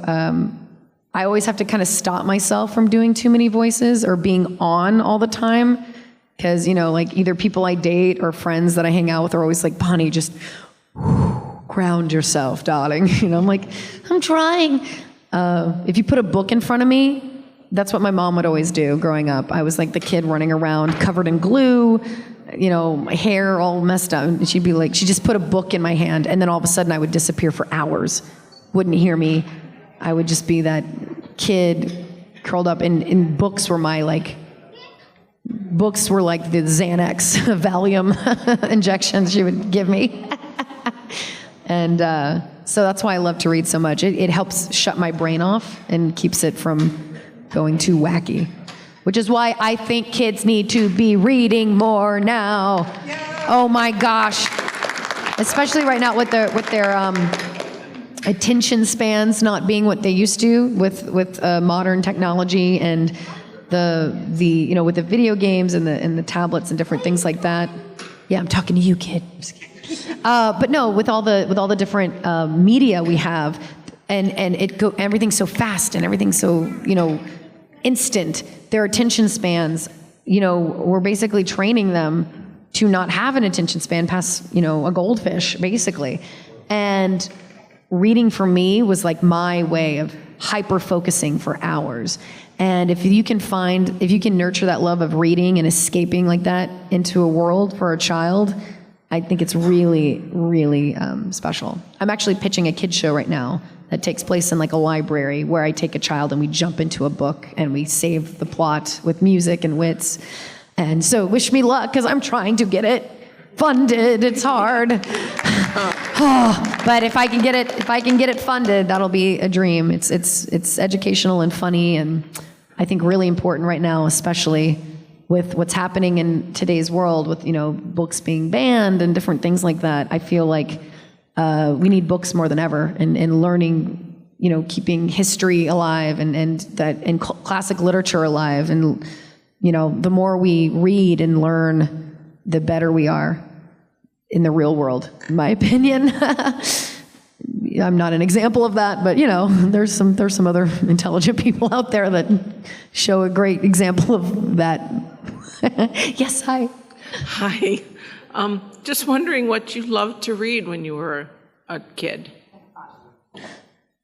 I always have to kind of stop myself from doing too many voices or being on all the time. Because, like either people I date or friends that I hang out with are always like, Bonnie, just ground yourself, darling. I'm like, I'm trying. If you put a book in front of me, that's what my mom would always do growing up. I was like the kid running around covered in glue, my hair all messed up. And she'd just put a book in my hand, and then all of a sudden I would disappear for hours. Wouldn't hear me. I would just be that kid curled up, and books were like the Xanax Valium injections she would give me. And so that's why I love to read so much. It helps shut my brain off and keeps it from going too wacky, which is why I think kids need to be reading more now. Yeah. Oh my gosh. Especially right now with their attention spans not being what they used to with modern technology and with the video games and the tablets and different things like that. Yeah, I'm talking to you, kid. Just kidding. But no, with all the different media we have, and everything's so fast and everything's so instant. Their attention spans, we're basically training them to not have an attention span past a goldfish, basically. And reading for me was like my way of hyper focusing for hours. And if you can nurture that love of reading and escaping like that into a world for a child, I think it's really, really special. I'm actually pitching a kid show right now that takes place in like a library where I take a child and we jump into a book and we save the plot with music and wits. And so wish me luck, because I'm trying to get it funded. It's hard. But if I can get it funded, that'll be a dream. It's educational and funny, and I think really important right now, especially with what's happening in today's world with books being banned and different things like that. I feel like we need books more than ever, and learning, keeping history alive and classic literature alive. And the more we read and learn, the better we are in the real world, in my opinion. I'm not an example of that, but there's some other intelligent people out there that show a great example of that. Yes, hi. Hi. Just wondering what you loved to read when you were a kid.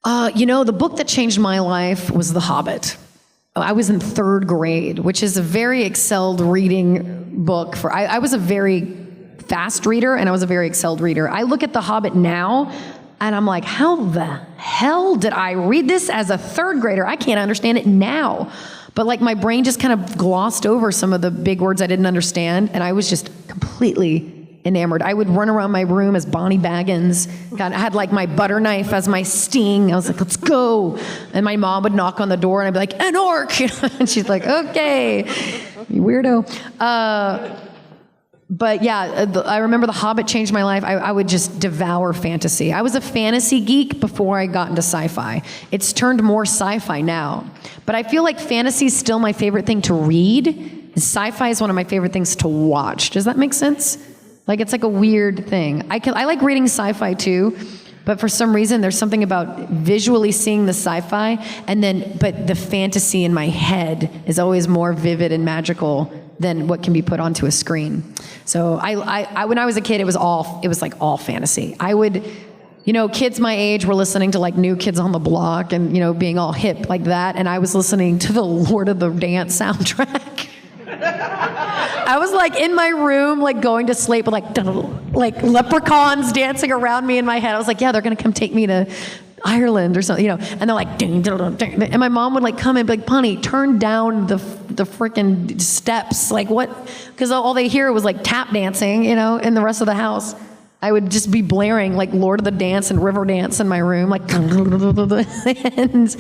The book that changed my life was The Hobbit. I was in 3rd grade, which is a very excelled reading book. I was a very fast reader, and I was a very excelled reader. I look at The Hobbit now, and I'm like, how the hell did I read this as a 3rd grader? I can't understand it now. But like my brain just kind of glossed over some of the big words I didn't understand, and I was just completely enamored. I would run around my room as Bonnie Baggins. I had like my butter knife as my sting. I was like, let's go. And my mom would knock on the door and I'd be like, an orc. And she's like, okay, you weirdo. But yeah, I remember The Hobbit changed my life. I would just devour fantasy. I was a fantasy geek before I got into sci-fi. It's turned more sci-fi now. But I feel like fantasy is still my favorite thing to read. Sci-fi is one of my favorite things to watch. Does that make sense? Like, it's like a weird thing. I like reading sci-fi too, but for some reason there's something about visually seeing the sci-fi but the fantasy in my head is always more vivid and magical than what can be put onto a screen. So I when I was a kid, it was like all fantasy. I would, kids my age were listening to like New Kids on the Block and, being all hip like that, and I was listening to the Lord of the Dance soundtrack. I was like in my room, like going to sleep with like leprechauns dancing around me in my head. I was like, yeah, they're gonna come take me to Ireland or something, and they're like, ding, ding, ding, ding. And my mom would like come and be like, Bunny, turn down the freaking steps, like what? Because all they hear was like tap dancing, in the rest of the house. I would just be blaring like Lord of the Dance and River Dance in my room, like, and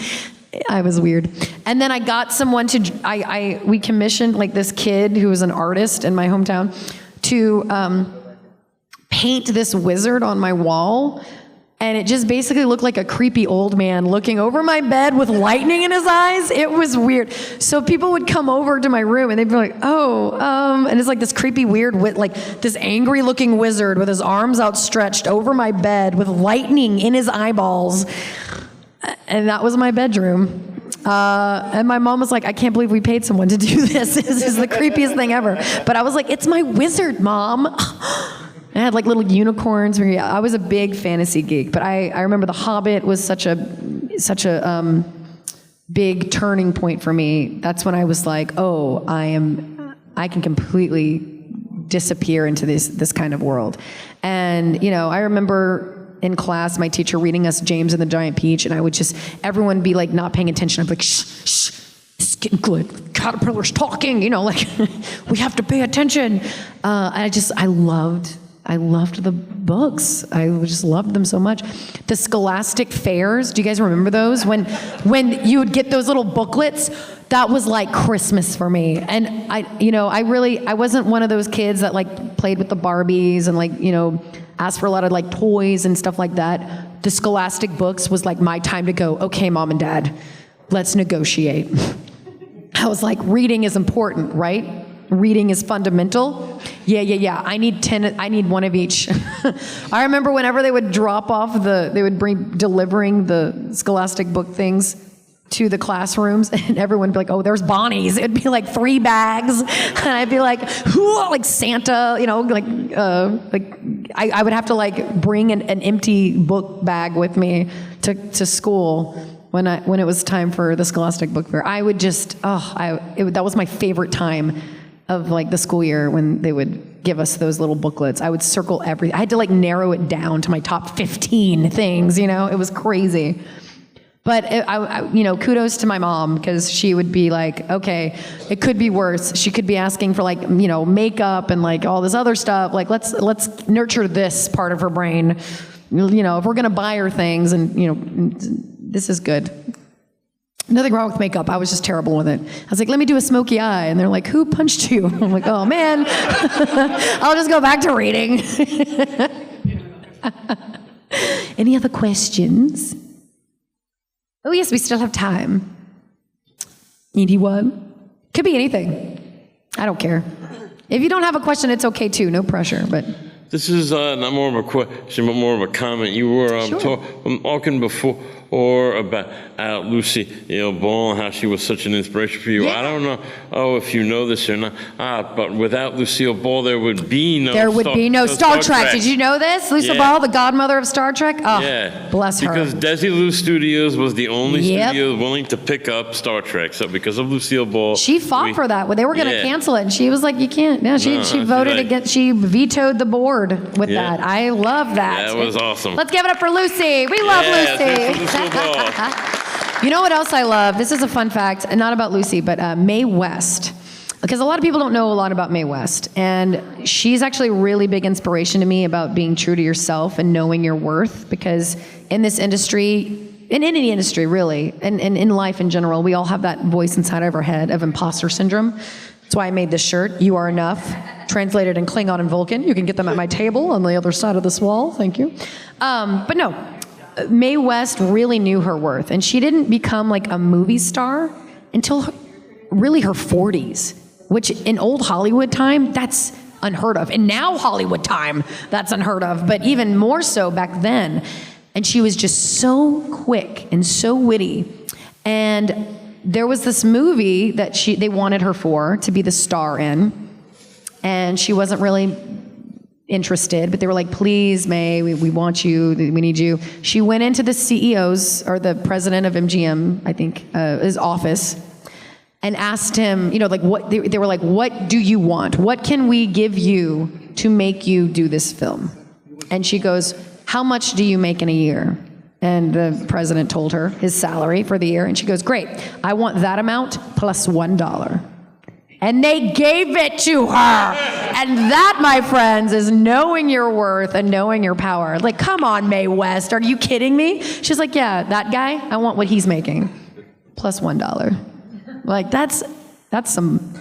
I was weird. And then I got someone we commissioned like this kid who was an artist in my hometown to paint this wizard on my wall. And it just basically looked like a creepy old man looking over my bed with lightning in his eyes. It was weird. So people would come over to my room and they'd be like, and it's like this creepy weird, like this angry looking wizard with his arms outstretched over my bed with lightning in his eyeballs. And that was my bedroom. And my mom was like, I can't believe we paid someone to do this. This is the creepiest thing ever. But I was like, it's my wizard, Mom. I had like little unicorns. I was a big fantasy geek, but I remember The Hobbit was such a big turning point for me. That's when I was like, oh, I can completely disappear into this kind of world. And I remember in class my teacher reading us James and the Giant Peach, and everyone be like not paying attention. I'd be like, shh, it's getting good. Caterpillar's talking, like we have to pay attention. I loved the books. I just loved them so much. The Scholastic Fairs, do you guys remember those? When you would get those little booklets, that was like Christmas for me. And I wasn't one of those kids that like played with the Barbies and like, asked for a lot of like toys and stuff like that. The Scholastic books was like my time to go, okay, Mom and Dad, let's negotiate. I was like, reading is important, right? Reading is fundamental. Yeah. I need one of each. I remember whenever they would drop off they would bring delivering the Scholastic book things to the classrooms, and everyone would be like, oh, there's Bonnie's. It'd be like 3 bags. And I'd be like, who, like Santa, I would have to like bring an empty book bag with me to school when it was time for the Scholastic Book Fair. I would just, that was my favorite time of like the school year when they would give us those little booklets. I would circle everything. I had to like narrow it down to my top 15 things, it was crazy. But kudos to my mom, because she would be like, okay, it could be worse. She could be asking for like, makeup and like all this other stuff. Like let's nurture this part of her brain. If we're gonna buy her things, and this is good. Nothing wrong with makeup. I was just terrible with it. I was like, let me do a smoky eye, and they're like, who punched you? I'm like, oh man, I'll just go back to reading. Any other questions? Oh, yes, we still have time. Anyone? Could be anything. I don't care. If you don't have a question, it's okay too. No pressure. But this is not more of a question, but more of a comment. You were talking before about Lucy Ball and how she was such an inspiration for you. Yeah. I don't know if you know this or not, but without Lucille Ball, there would be no Star Trek. Did you know this? Lucille Ball, the godmother of Star Trek? Oh, yeah. Bless her. Because Desilu Studios was the only studio willing to pick up Star Trek. So because of Lucille Ball, she fought for that. They were going to cancel it, and she was like, "You can't." No, she voted against. She vetoed the board with that. I love that. That was awesome. Let's give it up for Lucy. We love Lucy. You know what else I love? This is a fun fact, and not about Lucy, but Mae West. Because a lot of people don't know a lot about Mae West, and she's actually a really big inspiration to me about being true to yourself and knowing your worth. Because in this industry, in any industry really, and in life in general, we all have that voice inside of our head of imposter syndrome. That's why I made this shirt, You Are Enough, translated in Klingon and Vulcan. You can get them at my table on the other side of this wall. Thank you. But no. Mae West really knew her worth, and she didn't become like a movie star until really her 40s, which in old Hollywood time, that's unheard of. And now Hollywood time, that's unheard of, but even more so back then. And she was just so quick and so witty. And there was this movie that they wanted her to be the star in, and she wasn't really interested, but they were like, please, Mae, we want you, we need you. She went into the CEO's, or the president of MGM, I think, his office, and asked him, what they were like, what do you want? What can we give you to make you do this film? And she goes, how much do you make in a year? And the president told her his salary for the year, and she goes, great, I want that amount plus $1. And they gave it to her. And that, my friends, is knowing your worth and knowing your power. Like, come on, Mae West, are you kidding me? She's like, yeah, that guy, I want what he's making, plus $1. Like, that's some,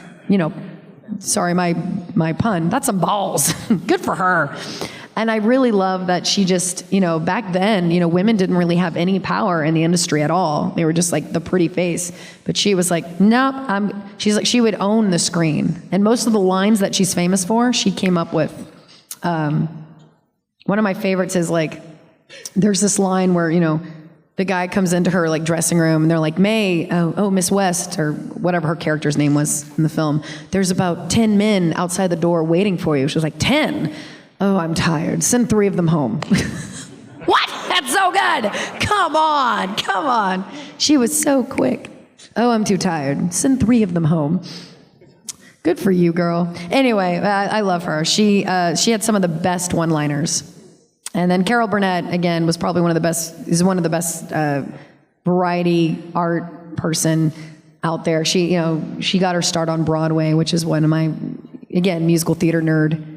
sorry, my pun, that's some balls. Good for her. And I really love that she just, back then, women didn't really have any power in the industry at all. They were just like the pretty face. But she was like, nope, she's like, she would own the screen. And most of the lines that she's famous for, she came up with. One of my favorites is like, there's this line where, the guy comes into her like dressing room and they're like, Mae, oh, Miss West, or whatever her character's name was in the film. There's about 10 men outside the door waiting for you. She was like, 10? Oh, I'm tired. Send 3 of them home. What? That's so good. Come on. She was so quick. Oh, I'm too tired. Send 3 of them home. Good for you, girl. Anyway, I love her. She had some of the best one-liners. And then Carol Burnett, again, was probably one of the best variety art person out there. She got her start on Broadway, which is one of my, again, musical theater nerd.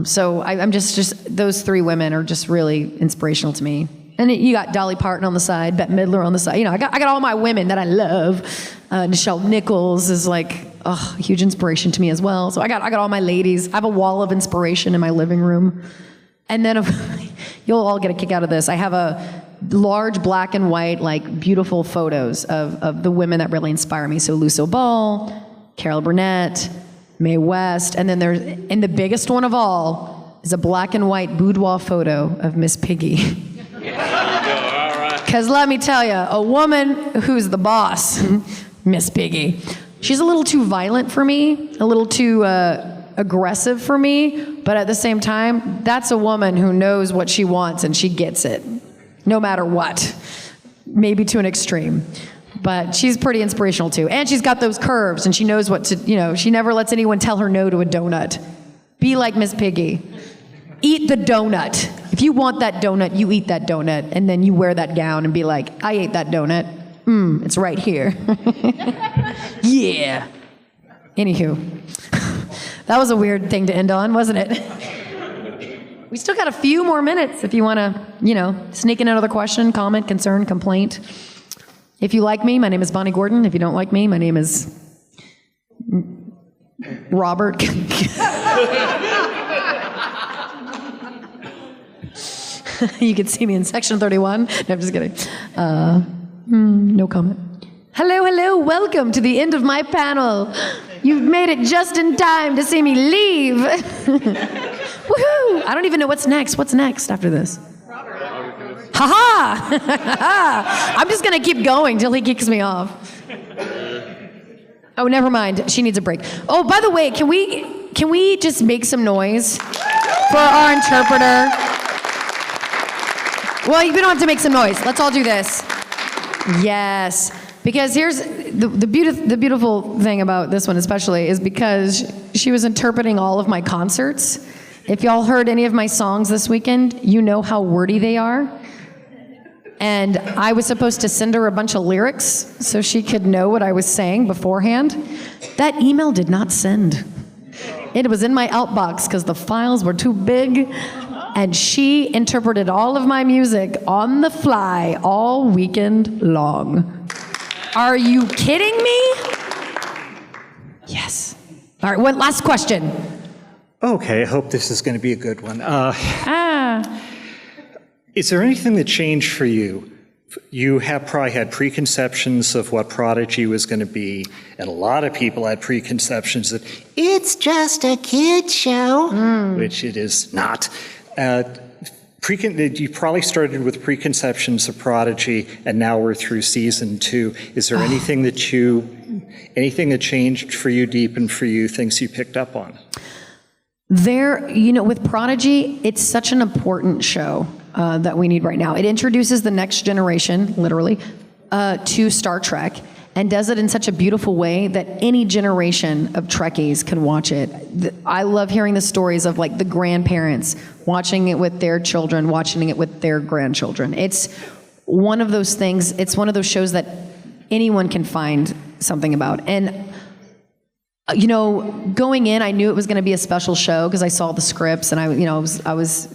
So I'm just those 3 women are just really inspirational to me. And you got Dolly Parton on the side, Bette Midler on the side. I got all my women that I love. Nichelle Nichols is like a huge inspiration to me as well. So I got all my ladies. I have a wall of inspiration in my living room. And then you'll all get a kick out of this. I have large black and white, like beautiful photos of the women that really inspire me. So Lucille Ball, Carol Burnett, Mae West, and then and the biggest one of all is a black and white boudoir photo of Miss Piggy. Because let me tell you, a woman who's the boss, Miss Piggy, she's a little too violent for me, a little too aggressive for me, but at the same time, that's a woman who knows what she wants and she gets it, no matter what, maybe to an extreme. But she's pretty inspirational too. And she's got those curves and she knows what to, she never lets anyone tell her no to a donut. Be like Miss Piggy. Eat the donut. If you want that donut, you eat that donut, and then you wear that gown and be like, I ate that donut. It's right here. Yeah. Anywho, that was a weird thing to end on, wasn't it? We still got a few more minutes if you want to, sneak in another question, comment, concern, complaint. If you like me, my name is Bonnie Gordon. If you don't like me, my name is Robert. You can see me in section 31. No, I'm just kidding. No comment. Hello, welcome to the end of my panel. You've made it just in time to see me leave. Woohoo! I don't even know what's next. What's next after this? Ha-ha! I'm just going to keep going till he kicks me off. Oh, never mind. She needs a break. Oh, by the way, can we just make some noise for our interpreter? Well, we don't have to make some noise. Let's all do this. Yes. Because here's the beautiful thing about this one especially is because she was interpreting all of my concerts. If y'all heard any of my songs this weekend, you know how wordy they are. And I was supposed to send her a bunch of lyrics so she could know what I was saying beforehand. That email did not send. It was in my outbox because the files were too big. And she interpreted all of my music on the fly all weekend long. Are you kidding me? Yes. All right, one last question. Okay, I hope this is going to be a good one. Is there anything that changed for you? You have probably had preconceptions of what Prodigy was going to be, and a lot of people had preconceptions that it's just a kid show, which it is not. You probably started with preconceptions of Prodigy, and now we're through season 2. Is there anything that changed for you, deepened for you, things you picked up on? With Prodigy, it's such an important show that we need right now. It introduces the next generation, literally, to Star Trek, and does it in such a beautiful way that any generation of Trekkies can watch it. I love hearing the stories of like the grandparents watching it with their children, watching it with their grandchildren. It's one of those things, it's one of those shows that anyone can find something about. And going in, I knew it was going to be a special show because I saw the scripts and I was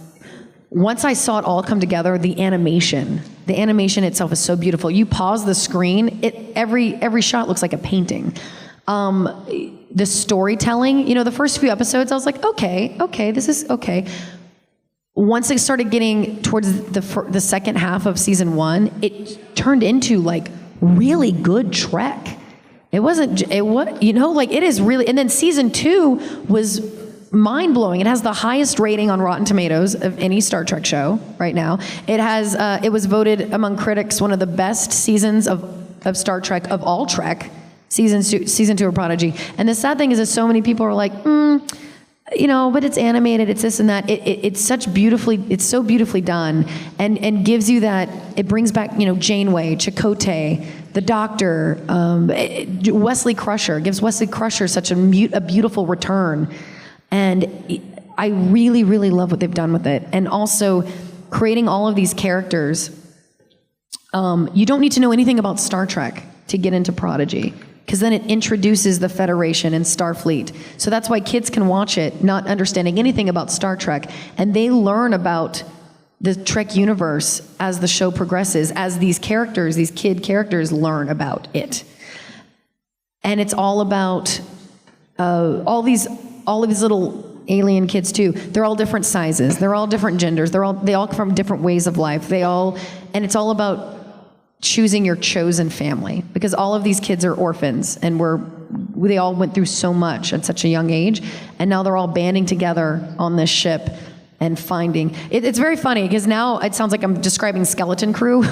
once I saw it all come together, the animation itself is so beautiful. You pause the screen, every shot looks like a painting. The storytelling, the first few episodes, I was like, okay, this is okay. Once it started getting towards the second half of season 1, it turned into like really good Trek. It is really, and then season 2 was mind-blowing. It has the highest rating on Rotten Tomatoes of any Star Trek show right now. It was voted among critics one of the best seasons of Star Trek, of all Trek, season 2 of Prodigy. And the sad thing is that so many people are like, but it's animated, it's this and that. It's so beautifully done, and gives you that, it brings back, Janeway, Chakotay, the Doctor, Wesley Crusher, gives Wesley Crusher such a beautiful return. And I really, really love what they've done with it. And also creating all of these characters. You don't need to know anything about Star Trek to get into Prodigy, because then it introduces the Federation and Starfleet. So that's why kids can watch it not understanding anything about Star Trek, and they learn about the Trek universe as the show progresses, as these kid characters learn about it. And it's all about all these little alien kids too. They're all different sizes. They're all different genders. They all come from different ways of life. And it's all about choosing your chosen family, because all of these kids are orphans and they all went through so much at such a young age, and now they're all banding together on this ship and finding. It's very funny because now it sounds like I'm describing Skeleton Crew.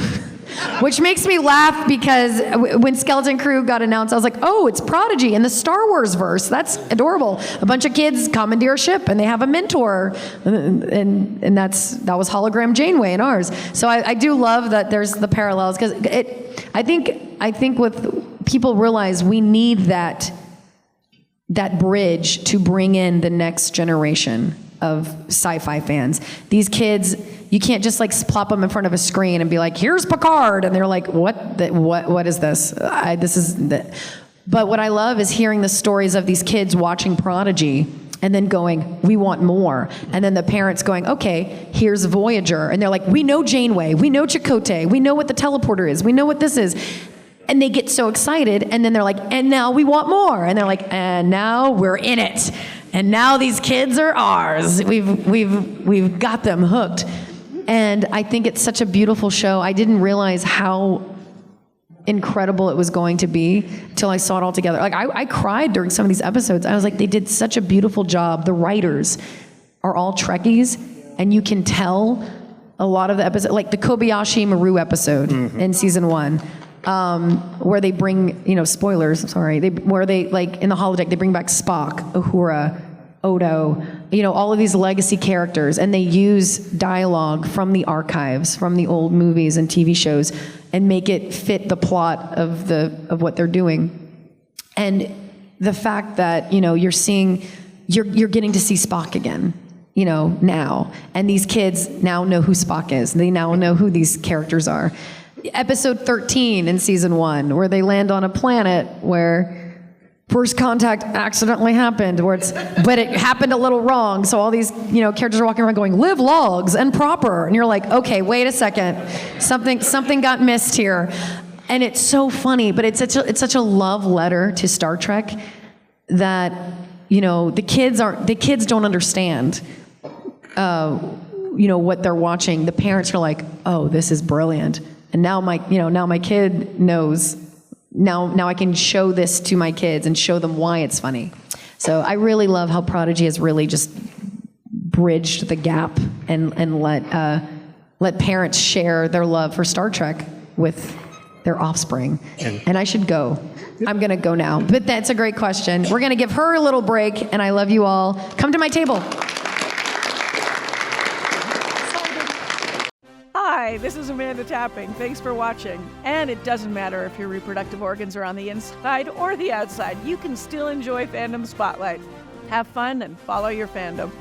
Which makes me laugh because when Skeleton Crew got announced, I was like, oh, it's Prodigy in the Star Wars verse. That's adorable. A bunch of kids commandeer a ship and they have a mentor. And that was Hologram Janeway in ours. So I do love that there's the parallels, because I think with people realize we need that bridge to bring in the next generation of sci-fi fans. These kids, you can't just like plop them in front of a screen and be like, here's Picard, and they're like, what is this? But what I love is hearing the stories of these kids watching Prodigy and then going, we want more. And then the parents going, okay, here's Voyager. And they're like, we know Janeway, we know Chakotay, we know what the teleporter is, we know what this is. And they get so excited, and then they're like, and now we want more. And they're like, and now we're in it. And now these kids are ours. We've got them hooked. And I think it's such a beautiful show. I didn't realize how incredible it was going to be till I saw it all together. Like I cried during some of these episodes. I was like, they did such a beautiful job. The writers are all Trekkies, and you can tell a lot of the episodes, like the Kobayashi Maru episode in season 1. Where they bring, spoilers, sorry, where they, like, in the holodeck, they bring back Spock, Uhura, Odo, all of these legacy characters, and they use dialogue from the archives, from the old movies and TV shows, and make it fit the plot of what they're doing. And the fact that, you're getting to see Spock again, now. And these kids now know who Spock is. They now know who these characters are. Episode 13 in season 1, where they land on a planet where first contact accidentally happened, but it happened a little wrong. So all these, characters are walking around going, live logs and proper. And you're like, okay, wait a second. Something got missed here. And it's so funny, but it's such a love letter to Star Trek that, the kids don't understand, what they're watching. The parents are like, oh, this is brilliant. And now my kid knows. Now I can show this to my kids and show them why it's funny. So I really love how Prodigy has really just bridged the gap and let parents share their love for Star Trek with their offspring. And I should go. I'm going to go now. But that's a great question. We're going to give her a little break, and I love you all. Come to my table. Hi, this is Amanda Tapping. Thanks for watching. And it doesn't matter if your reproductive organs are on the inside or the outside. You can still enjoy Fandom Spotlight. Have fun and follow your fandom.